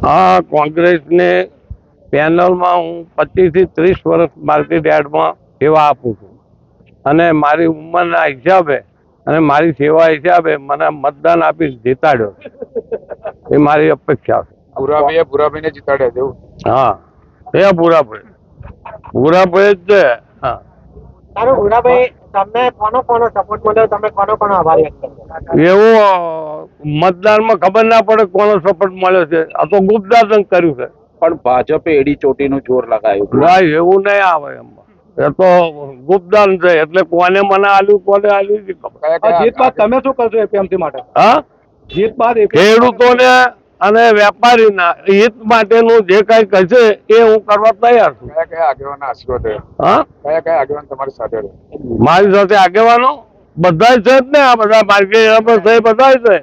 હા, કોંગ્રેસને પેનલમાં હું 25 થી 30 વર્ષ માર્કેટ યાર્ડમાં સેવા આપું છું અને મારી ઉંમરના હિસાબે અને મારી સેવા હિસાબે મને મતદાન આપી જીતાડ્યો એ મારી અપેક્ષા છે. ભૂરાભાઈને જીતાડ્યા દેવું. હા, એ ભૂરાભાઈ જ છે. હા, સારું ભૂરાભાઈ, તમને કોનો સપોર્ટ મળ્યો, તમે કોનો આભારી એવું મતદાનમાં ખબર ના પડે કોનો સપોર્ટ મળ્યો છે. આ તો ગુપ્તદાન કર્યું છે. પણ ભાજપે એડી ચોટીનું જોર લગાવ્યું. ભાઈ એવું નહીં આવે એમાં. એ તો ગુપ્તદાન છે એટલે કોને મને આલ્યું કોને આલ્યું જીત બાદ તમે શું કરશો એપીએમસી માટે? હા, જીત બાદ ખેડૂતોને અને વેપારીના હિત માટેનું જે કઈ કહેશે એ હું કરવા તૈયાર છું. કયા કયા આગેવાનના આશીર્વાદ? હા, કયા કયા આગેવાન તમારી સાથે? મારી સાથે આગેવાનો બધા છે જ ને. આ બધા માર્કેટ બધા છે.